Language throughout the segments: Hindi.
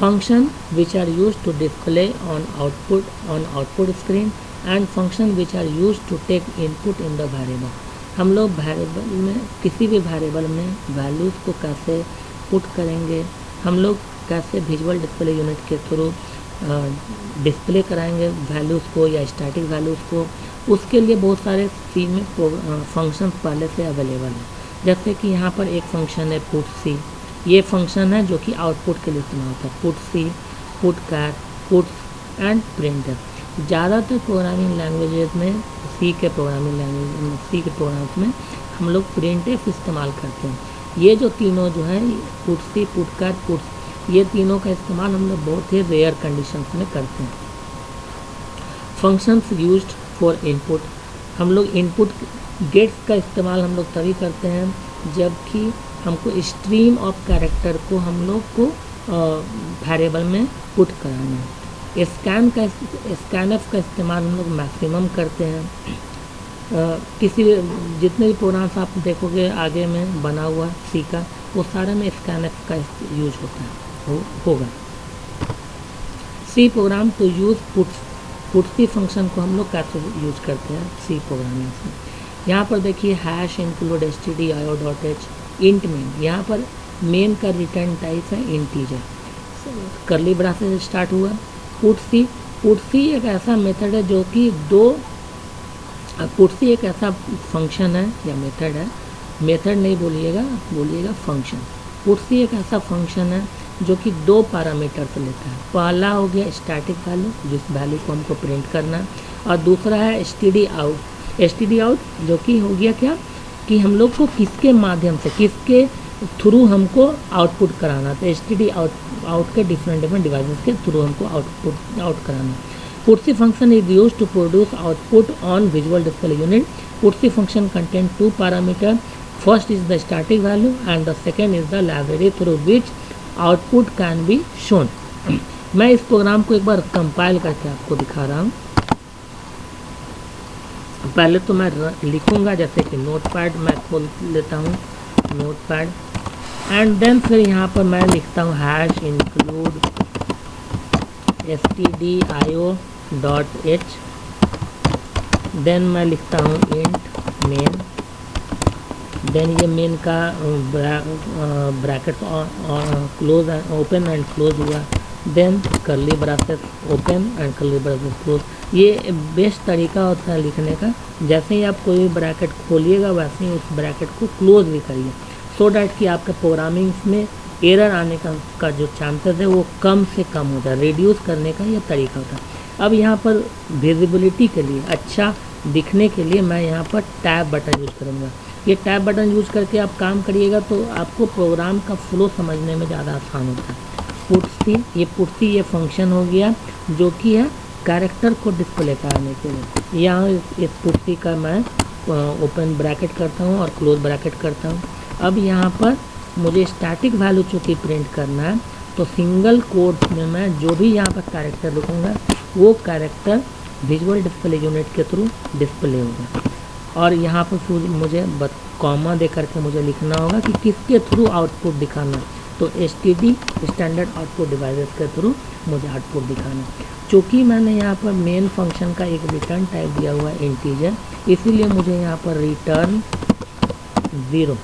function which are used to display on output screen and function which are used to take input in the variable। हम लोग वेरिएबल में किसी भी वेरिएबल में वैल्यूज़ को कैसे पुट करेंगे, हम लोग कैसे विजुअल डिस्प्ले यूनिट के थ्रू डिस्प्ले कराएंगे वैल्यूज़ को या स्टैटिक वैल्यूज़ को, उसके लिए बहुत सारे सी में फंक्शंस पहले से अवेलेबल हैं। जैसे कि यहाँ पर एक फंक्शन है पुट सी, ये फंक्शन है जो कि आउटपुट के लिए इस्तेमाल होता है। Putc, putchar, puts and printer. ज़्यादातर प्रोग्रामिंग लैंग्वेजेस में सी के प्रोग्राम्स में हम लोग प्रिंटफ इस्तेमाल करते हैं। ये जो तीनों जो है putc, putchar, puts, ये तीनों का इस्तेमाल हम लोग बहुत ही रेयर कंडीशंस में करते हैं। फंक्शंस यूज्ड फॉर इनपुट, हम लोग इनपुट गेट्स का इस्तेमाल हम लोग तभी करते हैं जबकि हमको स्ट्रीम ऑफ कैरेक्टर को हम लोग को वेरिएबल में पुट कराना है। स्कैनफ का इस्तेमाल हम लोग मैक्सिमम करते हैं। किसी जितने भी प्रोग्राम्स आप देखोगे आगे में बना हुआ सी का, वो सारे में स्कैनफ का यूज होता है होगा। C program to use puts function को हम लोग कैसे यूज करते हैं सी प्रोग्रामिंग में। यहाँ पर देखिए hash include stdio.h int main, यहाँ पर मेन का रिटर्न टाइप है इंटीजर, करली ब्रैकेट से स्टार्ट हुआ। पुटसी एक ऐसा मेथड है जो कि पुटसी एक ऐसा फंक्शन है या मेथड है, मेथड नहीं बोलिएगा फंक्शन। पुटसी एक ऐसा फंक्शन है जो कि 2 पैरामीटर से लेता है। पहला हो गया स्टैटिक वैल्यू, जिस वैल्यू को हमको प्रिंट करना है, और दूसरा है std आउट जो कि हो गया क्या कि हम लोग को किसके माध्यम से, किसके थ्रू हमको आउटपुट कराना। तो std आउट के डिफरेंट डिवाइसेस के थ्रू हमको आउट कराना। Putc function is used to produce output on visual display unit. Putc function contain 2 parameter, first is the static value and the second is the library through which output can be shown. मैं इस प्रोग्राम को एक बार कंपाइल करके आपको दिखा रहा हूँ। पहले तो मैं लिखूंगा, जैसे कि नोटपैड मैं खोल लेता हूँ, नोटपैड, एंड देन फिर यहाँ पर मैं लिखता हूँ हैश इंक्लूड stdio.h, देन मैं लिखता हूँ इंट मेन, देन ये मेन का bracket close open and close हुआ, then curly bracket open and curly bracket close. ये बेस्ट तरीका होता है लिखने का। जैसे ही आप कोई भी ब्रैकेट खोलिएगा वैसे ही उस ब्रैकेट को क्लोज भी करिए, सो डैट कि आपके प्रोग्रामिंग में एरर आने का जो चांसेस है वो कम से कम हो जाए। रिड्यूस करने का यह तरीका होता है। अब यहाँ पर विजिबिलिटी के लिए, अच्छा दिखने के लिए, मैं यहाँ पर टैब बटन यूज़ करूँगा। ये टैब बटन यूज़ करके आप काम करिएगा तो आपको प्रोग्राम का फ्लो समझने में ज़्यादा आसान होता है। पुटसी ये फंक्शन हो गया जो कि है कैरेक्टर को डिस्प्ले करने के लिए। यहाँ इस पुटसी का मैं ओपन ब्रैकेट करता हूँ और क्लोज ब्रैकेट करता हूँ। अब यहाँ पर मुझे स्टैटिक वैल्यू चूँकि प्रिंट करना है तो सिंगल कोट्स में मैं जो भी यहाँ पर कैरेक्टर लिखूँगा वो कैरेक्टर विजुअल डिस्प्ले यूनिट के थ्रू डिस्प्ले होगा। और यहाँ पर मुझे कॉमा दे करके मुझे लिखना होगा कि किसके थ्रू आउटपुट दिखाना, तो std स्टैंडर्ड आउटपुट डिवाइसेस के थ्रू मुझे आउटपुट दिखाना। चूँकि मैंने यहाँ पर मेन फंक्शन का एक रिटर्न टाइप दिया हुआ है इंटीजर, इसीलिए मुझे यहाँ पर रिटर्न 0,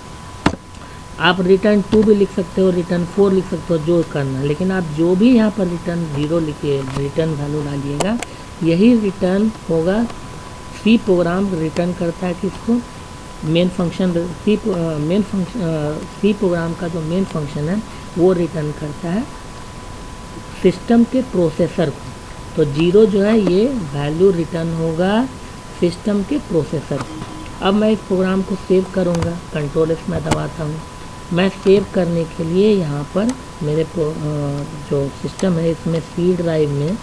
आप रिटर्न 2 भी लिख सकते हो, रिटर्न 4 लिख सकते हो, जो करना है, लेकिन आप जो भी यहाँ पर रिटर्न 0 लिखिए, रिटर्न वैल्यू डालिएगा, यही रिटर्न होगा। सी प्रोग्राम रिटर्न करता है किसको, मेन फंक्शन। सी प्रोग्राम का जो मेन फंक्शन है वो रिटर्न करता है सिस्टम के प्रोसेसर को। तो 0 जो है ये वैल्यू रिटर्न होगा सिस्टम के प्रोसेसर को। अब मैं इस प्रोग्राम को सेव करूँगा, कंट्रोल-S मैं दबाता हूँ। मैं सेव करने के लिए यहाँ पर मेरे जो सिस्टम है इसमें सी ड्राइव में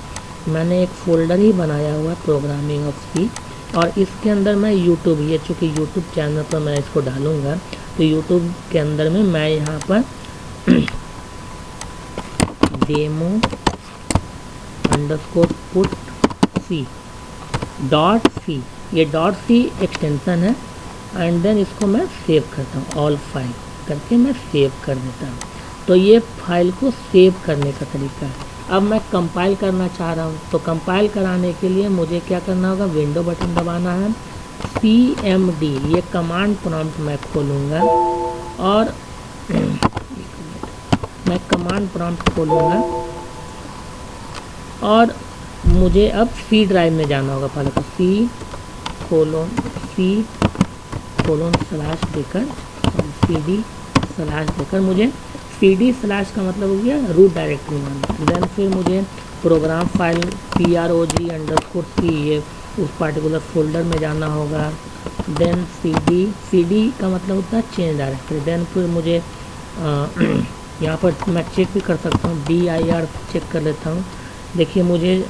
मैंने एक फ़ोल्डर ही बनाया हुआ प्रोग्रामिंग ऑफ सी, और इसके अंदर मैं यूट्यूब, ये चूँकि यूट्यूब चैनल पर मैं इसको डालूँगा तो यूट्यूब के अंदर में मैं यहाँ पर demo underscore putc dot C, ये डॉट सी एक्सटेंसन है, एंड देन इसको मैं सेव करता हूँ, ऑल फाइल करके मैं सेव कर देता हूँ। तो ये फाइल को सेव करने का तरीका है। अब मैं कंपाइल करना चाह रहा हूँ, तो कंपाइल कराने के लिए मुझे क्या करना होगा, विंडो बटन दबाना है, cmd ये कमांड प्रॉम्प्ट मैं खोलूँगा और मैं कमांड प्रॉम्प्ट खोलूँगा और मुझे अब सी ड्राइव में जाना होगा। पहले तो C // देकर CD/ देकर मुझे CD/ का मतलब हो गया रूट डायरेक्टरी नाम। देन फिर मुझे प्रोग्राम फाइल PROG_C ये उस पार्टिकुलर फोल्डर में जाना होगा। देन CD का मतलब होता है चेंज डायरेक्टरी। देन फिर मुझे यहाँ पर मैं चेक भी कर सकता हूँ, dir चेक कर लेता हूँ। देखिए मुझे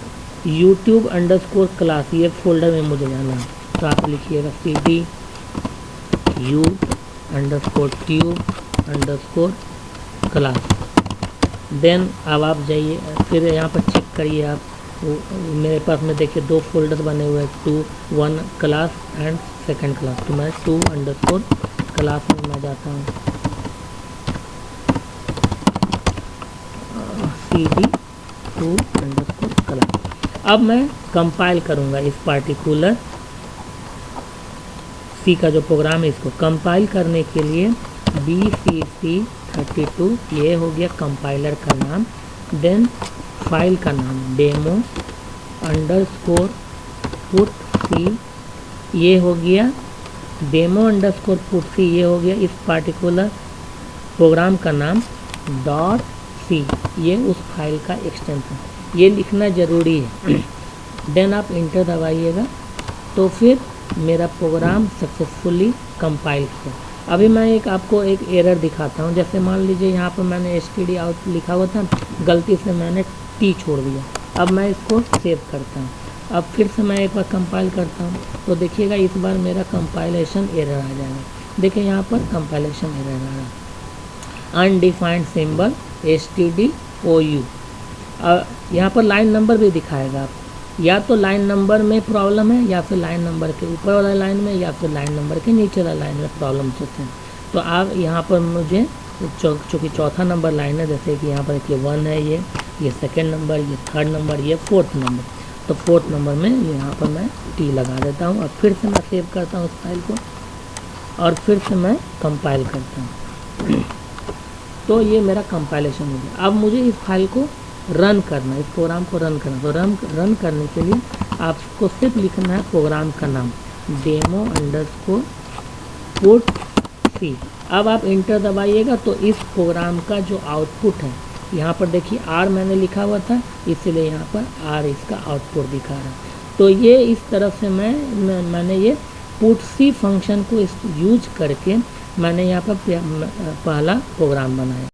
YouTube_class ये फोल्डर में मुझे जाना है, तो आप लिखिएगा CD U_tube_class। देन अब आप जाइए, फिर यहाँ पर चेक करिए आप, मेरे पास में देखिए 2 फोल्डर बने हुए हैं, 1 क्लास एंड 2nd क्लास। तो मैं 2_class में मैं जाता हूँ, CD 2_class। अब मैं कंपाइल करूँगा इस पार्टिकुलर सी का जो प्रोग्राम है, इसको कंपाइल करने के लिए BCC32 ये हो गया कंपाइलर का नाम। देन फाइल का नाम demo_putc ये हो गया, demo_putc ये हो गया इस पार्टिकुलर प्रोग्राम का नाम। .c ये उस फाइल का एक्सटेंशन, ये लिखना ज़रूरी है। देन आप इंटर दबाइएगा, तो फिर मेरा प्रोग्राम सक्सेसफुली कंपाइल किया। अभी मैं आपको एक एरर दिखाता हूँ। जैसे मान लीजिए यहाँ पर मैंने stdout लिखा हुआ था, गलती से मैंने T छोड़ दिया। अब मैं इसको सेव करता हूँ, अब फिर से मैं एक बार कंपाइल करता हूँ, तो देखिएगा इस बार मेरा कंपाइलेशन एरर आ जाएगा। देखिए यहाँ पर कंपाइलेशन एरर आ रहा है, अनडिफाइंड सिंबल stdou। यहाँ पर लाइन नंबर भी दिखाएगा आप, या तो लाइन नंबर में प्रॉब्लम है, या फिर लाइन नंबर के ऊपर वाला लाइन में, या फिर लाइन नंबर के नीचे वाला लाइन में प्रॉब्लम होते हैं। तो आप यहाँ पर मुझे चूँकि चौथा नंबर लाइन है, जैसे कि यहाँ पर देखिए 1 है, ये 2nd नंबर, ये 3rd नंबर, ये 4th नंबर, तो 4th नंबर में यहाँ पर मैं T लगा देता हूँ और फिर से मैं सेव करता हूँ उस फाइल को और फिर से मैं कंपाइल करता हूँ। तो ये मेरा कंपाइलेशन हो गया। अब मुझे इस फाइल को रन करना, इस प्रोग्राम को रन करना। तो रन करने के लिए आपको सिर्फ लिखना है प्रोग्राम का नाम demo_putc। अब आप इंटर दबाइएगा, तो इस प्रोग्राम का जो आउटपुट है, यहाँ पर देखिए R मैंने लिखा हुआ था, इसलिए यहाँ पर R इसका आउटपुट दिखा रहा है। तो ये इस तरफ से मैंने ये putc फंक्शन को यूज करके मैंने यहाँ पर पहला प्रोग्राम बनाया।